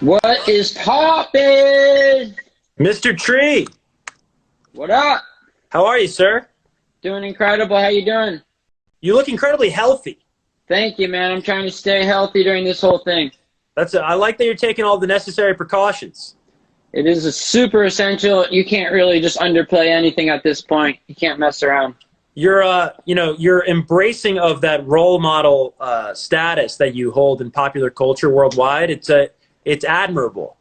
What is poppin'? Mr. Tree, What up? how are you, sir? Doing incredible. How you doing? You look incredibly healthy. Thank you, man. I'm trying to stay healthy during this whole thing. I like that you're taking all the necessary precautions. It is a super essential. You can't really just underplay anything at this point. You can't mess around. You're embracing of that role model status that you hold in popular culture worldwide. It's admirable.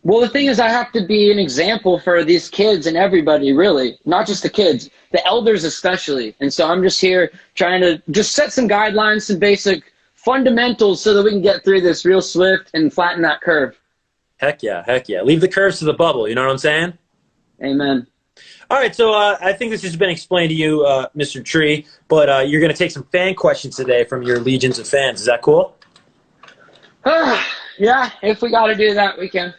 Well, the thing is, I have to be an example for these kids and everybody, really. Not just the kids, the elders especially. And so I'm just here trying to just set some guidelines, some basic fundamentals so that we can get through this real swift and flatten that curve. Heck yeah, heck yeah. Leave the curves to the bubble, you know what I'm saying? Amen. All right, so I think this has been explained to you, Mr. Tree, but you're going to take some fan questions today from your legions of fans. Is that cool? Yeah, if we got to do that, we can.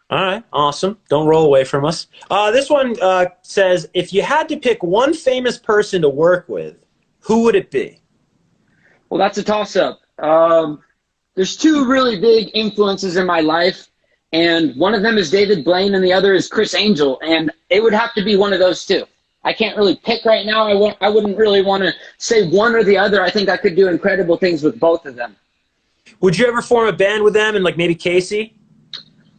All right, awesome. Don't roll away from us. This one says, if you had to pick one famous person to work with, who would it be? Well, that's a toss-up. There's two really big influences in my life, and one of them is David Blaine, and the other is Chris Angel, and it would have to be one of those two. I can't really pick right now. I wouldn't really want to say one or the other. I think I could do incredible things with both of them. Would you ever form a band with them and like maybe Casey?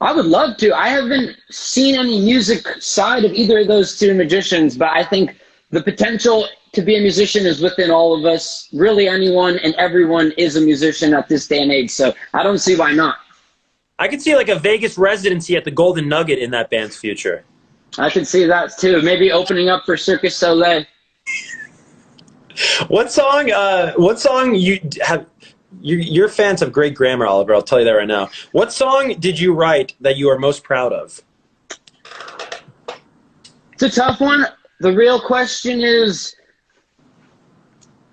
I would love to. I haven't seen any music side of either of those two magicians, but I think the potential to be a musician is within all of us. Really, anyone and everyone is a musician at this day and age, so I don't see why not. I could see like a Vegas residency at the Golden Nugget in that band's future. I could see that too. Maybe opening up for Circus Soleil. What song you have? Your fans have great grammar, Oliver. I'll tell you that right now. What song did you write that you are most proud of? It's a tough one. The real question is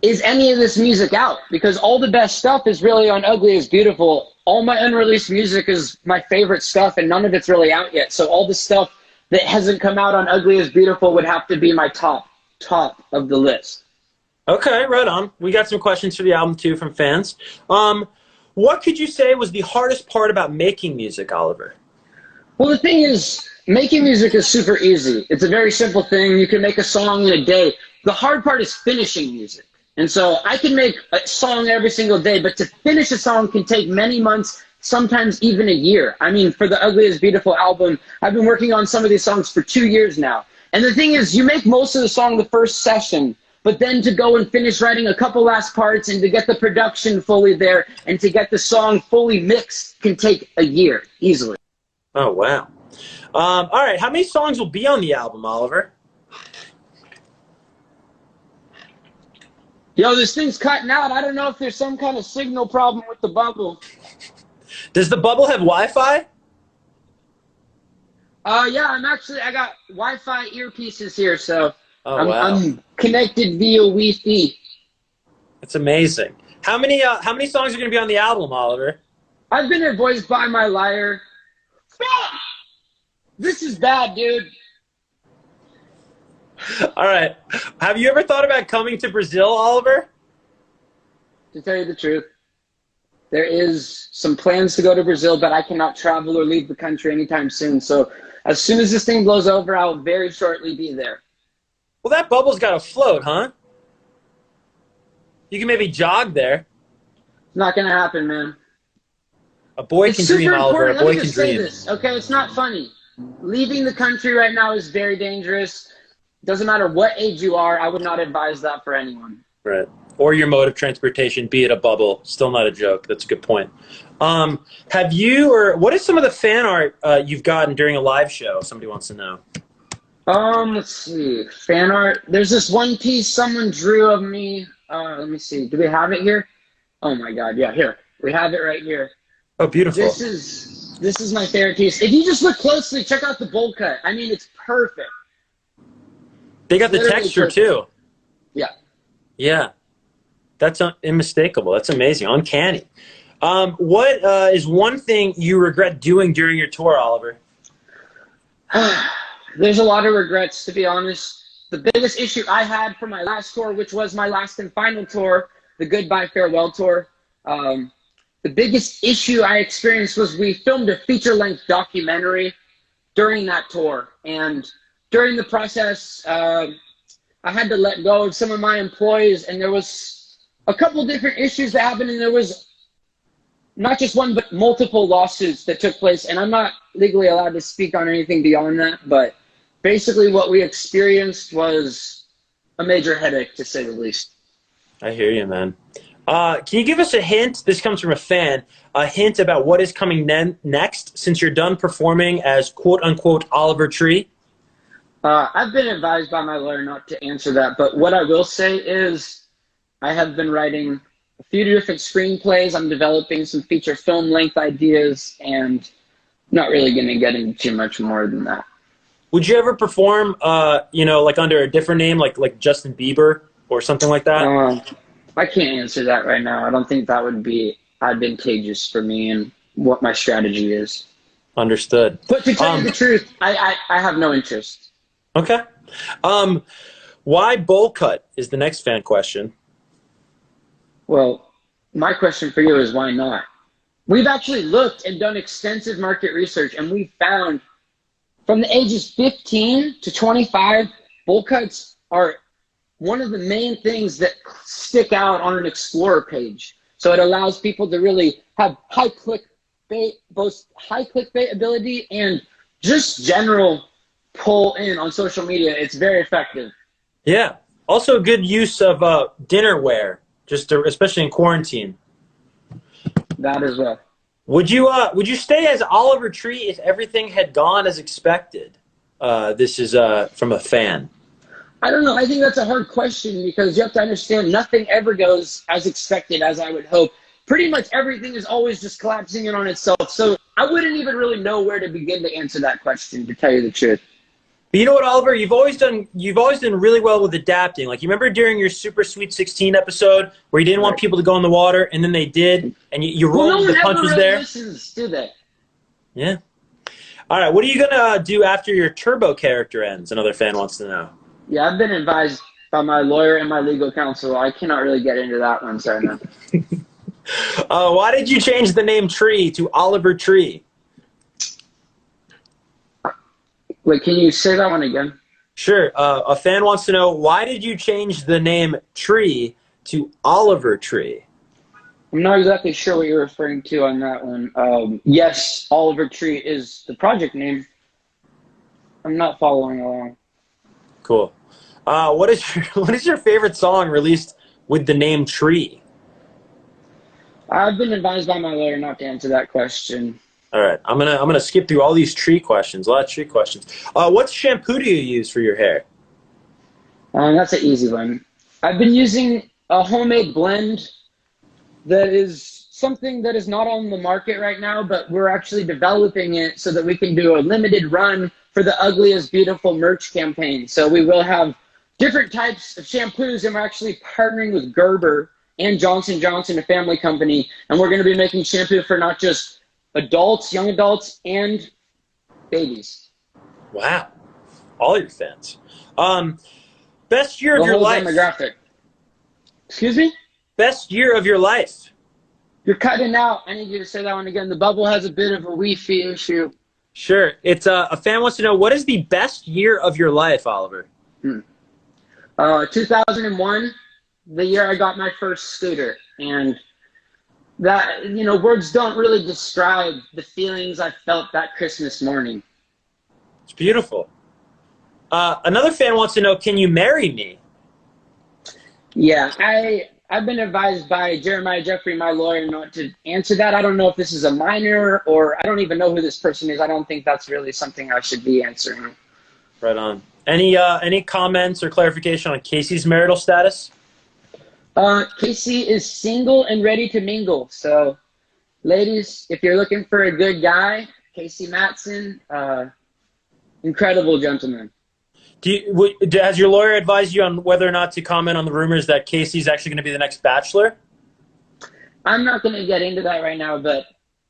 any of this music out? Because all the best stuff is really on Ugly is Beautiful. All my unreleased music is my favorite stuff, and none of it's really out yet. So all the stuff that hasn't come out on Ugly is Beautiful would have to be my top of the list. Okay, right on. We got some questions for the album too from fans. What could you say was the hardest part about making music, Oliver? Well, the thing is, making music is super easy. It's a very simple thing. You can make a song in a day. The hard part is finishing music. And so I can make a song every single day, but to finish a song can take many months, sometimes even a year. I mean, for the Ugly is Beautiful album, I've been working on some of these songs for 2 years now. And the thing is, you make most of the song the first session, but then to go and finish writing a couple last parts and to get the production fully there and to get the song fully mixed can take a year, easily. Oh, wow. All right, how many songs will be on the album, Oliver? Yo, this thing's cutting out. I don't know if there's some kind of signal problem with the bubble. Does the bubble have Wi-Fi? Yeah, I got Wi-Fi earpieces here, so Oh, wow. I'm connected via Wi-Fi. That's amazing. How many songs are going to be on the album, Oliver? I've been here voiced by my liar. This is bad, dude. All right. Have you ever thought about coming to Brazil, Oliver? To tell you the truth, there is some plans to go to Brazil, but I cannot travel or leave the country anytime soon. So as soon as this thing blows over, I'll very shortly be there. Well, that bubble's got to float, huh? You can maybe jog there. It's not going to happen, man. A boy can dream, Oliver. A boy can Let me just say dream. this, okay? It's not funny. Leaving the country right now is very dangerous. Doesn't matter what age you are. I would not advise that for anyone. Right. Or your mode of transportation, be it a bubble. Still not a joke. That's a good point. What is some of the fan art you've gotten during a live show? Somebody wants to know. Let's see. Fan art. There's this one piece someone drew of me. Let me see. Do we have it here? Oh my God. Yeah, here. We have it right here. Oh, beautiful. This is my favorite piece. If you just look closely, check out the bowl cut. I mean, it's perfect. They got the texture too. Yeah. Yeah. That's unmistakable. That's amazing. Uncanny. What is one thing you regret doing during your tour, Oliver? There's a lot of regrets, to be honest. The biggest issue I had for my last tour, which was my last and final tour, the Goodbye Farewell Tour, the biggest issue I experienced was we filmed a feature-length documentary during that tour. And during the process, I had to let go of some of my employees, and there was a couple different issues that happened, and there was not just one, but multiple lawsuits that took place. And I'm not legally allowed to speak on anything beyond that, but basically what we experienced was a major headache, to say the least. I hear you, man. Can you give us a hint? This comes from a fan. A hint about what is coming next since you're done performing as quote-unquote Oliver Tree? I've been advised by my lawyer not to answer that, but what I will say is I have been writing a few different screenplays. I'm developing some feature film length ideas, and not really going to get into too much more than that. Would you ever perform, like under a different name, like Justin Bieber or something like that? I can't answer that right now. I don't think that would be advantageous for me and what my strategy is. Understood. But to tell you the truth, I have no interest. Okay. Why Bowlcut is the next fan question. Well, my question for you is why not? We've actually looked and done extensive market research, and we found from the ages 15 to 25, bowl cuts are one of the main things that stick out on an Explorer page. So it allows people to really have high clickbait, both high clickbait ability and just general pull in on social media. It's very effective. Yeah. Also a good use of dinnerware, especially in quarantine. That as well. Would you stay as Oliver Tree if everything had gone as expected? This is from a fan. I don't know. I think that's a hard question because you have to understand nothing ever goes as expected as I would hope. Pretty much everything is always just collapsing in on itself. So I wouldn't even really know where to begin to answer that question, to tell you the truth. But you know what, Oliver? You've always done really well with adapting. Like, you remember during your Super Sweet 16 episode where you didn't want people to go in the water, and then they did, and you rolled the punches there? Listens to that. Yeah. All right, what are you going to do after your Turbo character ends? Another fan wants to know. Yeah, I've been advised by my lawyer and my legal counsel. I cannot really get into that one, sorry, man. Why did you change the name Tree to Oliver Tree? Wait, can you say that one again? Sure. A fan wants to know, why did you change the name Tree to Oliver Tree? I'm not exactly sure what you're referring to on that one. Yes, Oliver Tree is the project name. I'm not following along. Cool. What is your favorite song released with the name Tree? I've been advised by my lawyer not to answer that question. All right, I'm gonna skip through all these tree questions. A lot of tree questions. What shampoo do you use for your hair? That's an easy one. I've been using a homemade blend that is something that is not on the market right now, but we're actually developing it so that we can do a limited run for the Ugly is Beautiful merch campaign. So we will have different types of shampoos, and we're actually partnering with Gerber and Johnson & Johnson, a family company, and we're going to be making shampoo for not just adults, young adults, and babies. Wow. All your fans. Best year of your life. Demographic. Excuse me? Best year of your life. You're cutting out. I need you to say that one again. The bubble has a bit of a Wi-Fi issue. Sure. It's a fan wants to know, what is the best year of your life, Oliver? 2001, the year I got my first scooter. And that, words don't really describe the feelings I felt that Christmas morning. It's beautiful. Another fan wants to know, can you marry me? Yeah, I've been advised by Jeremiah Jeffrey, my lawyer, not to answer that. I don't know if this is a minor, or I don't even know who this person is. I don't think that's really something I should be answering. Right on. Any comments or clarification on Casey's marital status? Casey is single and ready to mingle. So, ladies, if you're looking for a good guy, Casey Matson, incredible gentleman. Has your lawyer advised you on whether or not to comment on the rumors that Casey's actually going to be the next Bachelor? I'm not going to get into that right now, but,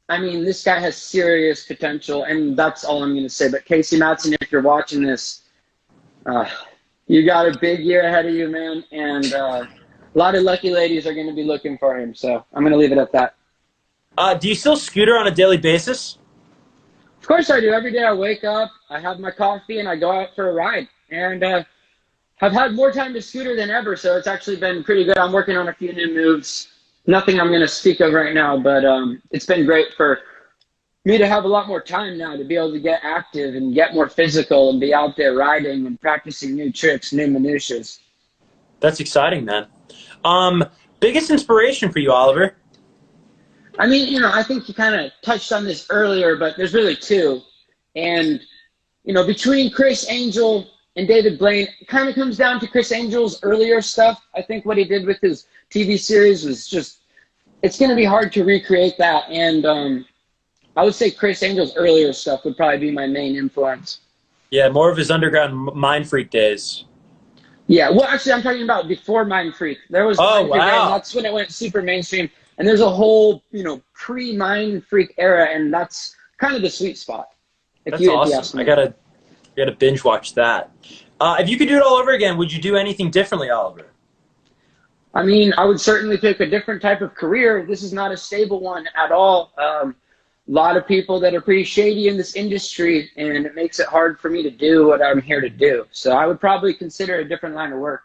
this guy has serious potential, and that's all I'm going to say. But Casey Matson, if you're watching this, you got a big year ahead of you, man, and a lot of lucky ladies are going to be looking for him, so I'm going to leave it at that. Do you still scooter on a daily basis? Of course I do. Every day I wake up, I have my coffee, and I go out for a ride. And I've had more time to scooter than ever, so it's actually been pretty good. I'm working on a few new moves. Nothing I'm going to speak of right now, but it's been great for me to have a lot more time now to be able to get active and get more physical and be out there riding and practicing new tricks, new minutiae. That's exciting, man. Biggest inspiration for you, Oliver? I mean, I think you kind of touched on this earlier, but there's really two. And, between Chris Angel and David Blaine, it kind of comes down to Chris Angel's earlier stuff. I think what he did with his TV series was just, it's going to be hard to recreate that. And I would say Chris Angel's earlier stuff would probably be my main influence. Yeah, more of his underground Mind Freak days. Yeah, well, actually, I'm talking about before Mind Freak. There was Mind Freak, and that's when it went super mainstream. And there's a whole, pre-Mind Freak era, and that's kind of the sweet spot. That's awesome. I gotta binge watch that. If you could do it all over again, would you do anything differently, Oliver? I mean, I would certainly pick a different type of career. This is not a stable one at all. A lot of people that are pretty shady in this industry, and it makes it hard for me to do what I'm here to do. So I would probably consider a different line of work.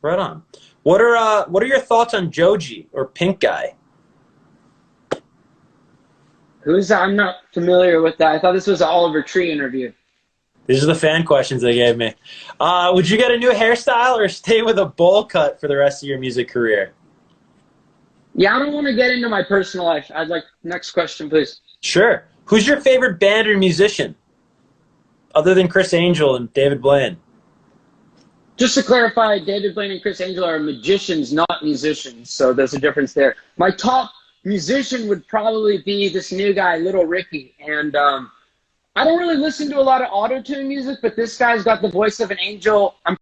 Right on. What are your thoughts on Joji or Pink Guy? Who's that? I'm not familiar with that. I thought this was an Oliver Tree interview. These are the fan questions they gave me. Would you get a new hairstyle or stay with a bowl cut for the rest of your music career? Yeah, I don't want to get into my personal life. I'd like, next question, please. Sure. Who's your favorite band or musician? Other than Chris Angel and David Blaine. Just to clarify, David Blaine and Chris Angel are magicians, not musicians. So there's a difference there. My top musician would probably be this new guy, Little Ricky. And I don't really listen to a lot of auto-tune music, but this guy's got the voice of an angel. I'm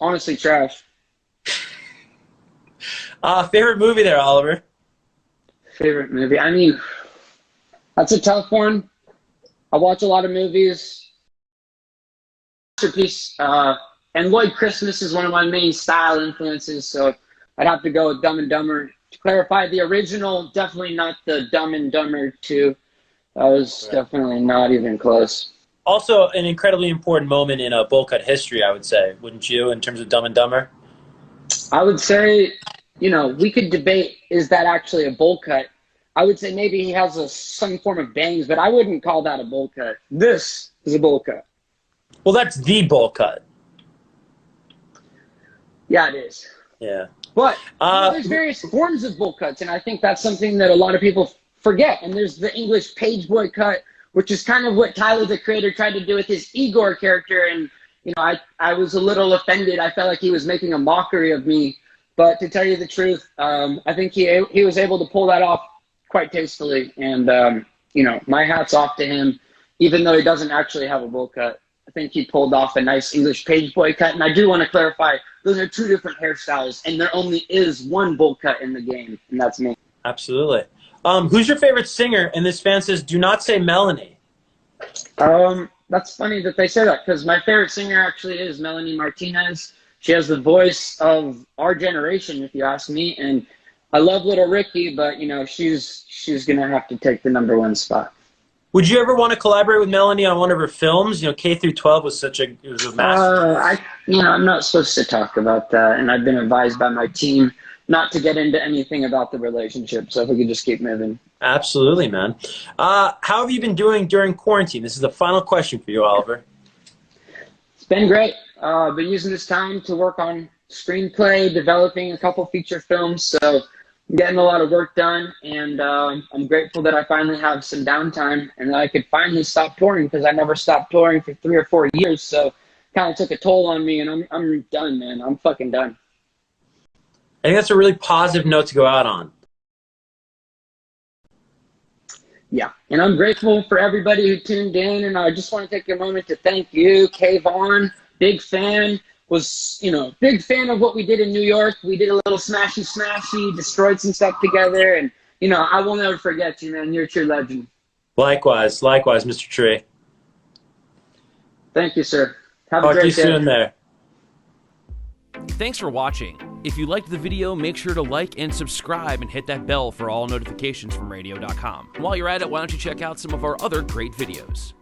honestly trash. Favorite movie there, Oliver? Favorite movie? I mean, that's a tough one. I watch a lot of movies. Masterpiece, and Lloyd Christmas is one of my main style influences, so I'd have to go with Dumb and Dumber. To clarify, the original, definitely not the Dumb and Dumber 2. That was definitely not even close. Also, an incredibly important moment in Bowlcut history, I would say, wouldn't you, in terms of Dumb and Dumber? I would say, we could debate, is that actually a bowl cut? I would say maybe he has some form of bangs, but I wouldn't call that a bowl cut. This is a bowl cut. Well, that's the bowl cut. Yeah, it is. Yeah. But there's various forms of bowl cuts, and I think that's something that a lot of people forget. And there's the English page boy cut, which is kind of what Tyler, the Creator, tried to do with his Igor character. And, I was a little offended. I felt like he was making a mockery of me. But to tell you the truth, I think he was able to pull that off quite tastefully. And, my hat's off to him, even though he doesn't actually have a bowl cut. I think he pulled off a nice English page boy cut. And I do want to clarify, those are two different hairstyles, and there only is one bowl cut in the game, and that's me. Absolutely. Who's your favorite singer? And this fan says, do not say Melanie. That's funny that they say that, because my favorite singer actually is Melanie Martinez. She has the voice of our generation, if you ask me, and I love Little Ricky, but, she's going to have to take the #1 spot. Would you ever want to collaborate with Melanie on one of her films? K through 12 was it was a masterpiece. I'm not supposed to talk about that, and I've been advised by my team not to get into anything about the relationship. So if we could just keep moving. Absolutely, man. How have you been doing during quarantine? This is the final question for you, Oliver. It's been great. Been using this time to work on screenplay, developing a couple feature films. So I'm getting a lot of work done, and I'm grateful that I finally have some downtime and that I could finally stop touring, because I never stopped touring for 3 or 4 years. So kind of took a toll on me, and I'm done, man. I'm fucking done. I think that's a really positive note to go out on. Yeah, and I'm grateful for everybody who tuned in, and I just want to take a moment to thank you, Kayvon, big fan. Was, big fan of what we did in New York. We did a little smashy, destroyed some stuff together, and, I will never forget you, man. You're a true legend. Likewise, Mr. Tree. Thank you, sir. Have a great day. Talk to you soon there. Thanks for watching. If you liked the video, make sure to like and subscribe and hit that bell for all notifications from radio.com. While you're at it, why don't you check out some of our other great videos.